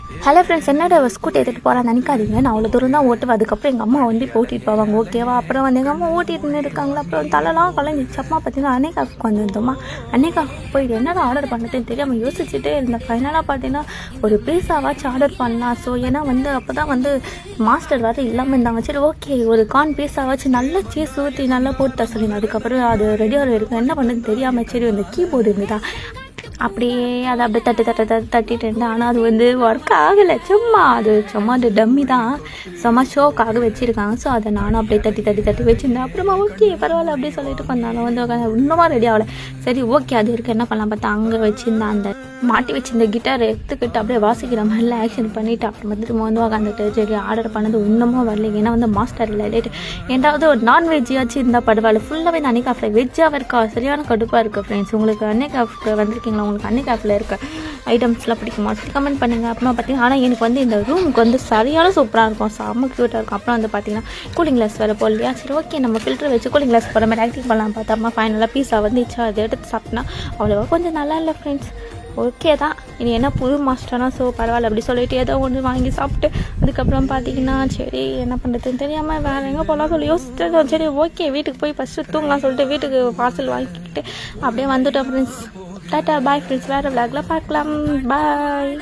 Hello friends, என்னோட scooty எடுத்துகிட்டு போகிறான்னு நினைக்காதீங்க. நான் அவ்வளோ தூரம் தான் ஓட்டுவேன். அதுக்கப்புறம் எங்கள் அம்மா வந்து ஓட்டிகிட்டு போவாங்க, ஓகேவா. அப்புறம் வந்து எங்கள் அம்மா ஓட்டிட்டு இருக்காங்களா, அப்புறம் தலைலாம் கலஞ்சிச்சு. அம்மா பார்த்தீங்கன்னா அன்னைக்காவுக்கு வந்துருந்தோம்மா. அன்னைக்காவுக்கு போயிட்டு என்னடா ஆர்டர் பண்ணுறதுன்னு தெரியாமல் யோசிச்சுட்டே இருந்தேன். ஃபைனலாக பார்த்தீங்கன்னா ஒரு பீஸாவாச்சும் ஆர்டர் பண்ணலாம். ஸோ ஏன்னா வந்து அப்போ தான் வந்து மாஸ்டர் வேறு இல்லாமல் இருந்தாங்க. சரி ஓகே, ஒரு கார்ன் பீஸாவாச்சும் நல்லா சீஸ் ஊற்றி நல்லா போட்டு சொல்லிங்க. அதுக்கப்புறம் அது ரெடியாக இருக்கும். என்ன பண்ணுறது தெரியாமல் சரி அந்த கீபோர்டு இருந்துதா அப்படியே அதை அப்படியே தட்டிட்டு இருந்தேன். ஆனால் அது வந்து ஒர்க் ஆகலை. சும்மா அது டம்மி தான், சும்மா ஷோக்காக வச்சுருக்காங்க. ஸோ அதை நானும் அப்படியே தட்டி வச்சுருந்தேன். அப்புறமா ஓகே பரவாயில்ல அப்படியே சொல்லிட்டு பண்ணாலும் வந்து இன்னுமா ரெடி ஆகலை. சரி ஓகே அது இருக்குது, என்ன பண்ணலாம் பார்த்தா அங்கே வச்சுருந்தேன் அந்த மாட்டி வச்சுருந்த கிட்டாரை எடுத்துக்கிட்டு அப்படியே வாசிக்கிற மாதிரிலாம் ஆக்ஷன் பண்ணிவிட்டு அப்புறம் திரும்ப வந்து உட்காந்துட்டு சரி ஆர்டர் பண்ணது இன்னமும் வரல. ஏன்னா வந்து மாஸ்டர் இல்லை லேட்டு. ஏன்டாவது ஒரு நான்வெஜ்ஜாச்சும் இருந்தால் பரவாயில்ல. ஃபுல்லாகவே இந்த அன்னைக்கு ஆஃபில் வெஜ்ஜாக இருக்கா, சரியான கடுப்பாக இருக்குது ஃப்ரெண்ட்ஸ். உங்களுக்கு அன்னைக்கு ஆஃப்க்கு வந்திருக்கீங்களா? உங்களுக்கு அன்னைக்கு ஆஃபில் இருக்க ஐட்டம்ஸ்லாம் பிடிக்குமா சொல்லி கமெண்ட் பண்ணுங்கள். அப்புறமா பார்த்தீங்கன்னா ஆனால் எனக்கு வந்து இந்த ரூமுக்கு வந்து சரியான சூப்பராக இருக்கும், செம்ம க்யூட்டாக இருக்கும். அப்புறம் வந்து பார்த்தீங்கன்னா கூலிங் கிளாஸ் வேறு போடலையா. சரி ஓகே நம்ம ஃபில்டர் வச்சு கூலிங் கிளாஸ் போகிற மாதிரி ஆக்டிங் பண்ணலாம் பார்த்தா ஃபைனலாக பீஸா வந்துச்சா. அதை எடுத்து சாப்பிட்னா அவ்வளோவா கொஞ்சம் நல்லா இல்லை ஃப்ரெண்ட்ஸ். ஓகே தான், இனி என்ன புது மாஸ்டர்னா ஸோ பரவாயில்ல அப்படி சொல்லிட்டு ஏதோ ஒன்று வாங்கி சாப்பிட்டு அதுக்கப்புறம் பார்த்தீங்கன்னா சரி என்ன பண்ணுறதுன்னு தெரியாமல் வேறு எங்கே போகலாம் சொல்லி யோசிச்சோம். சரி ஓகே வீட்டுக்கு போய் ஃபஸ்ட்டு தூங்கலாம் சொல்லிட்டு வீட்டுக்கு பார்சல் வாங்கிக்கிட்டு அப்படியே வந்துட்டோம் ஃப்ரெண்ட்ஸ். டாட்டா பாய் ஃப்ரெண்ட்ஸ், வேறு விளாக்ல பார்க்கலாம். பாய்.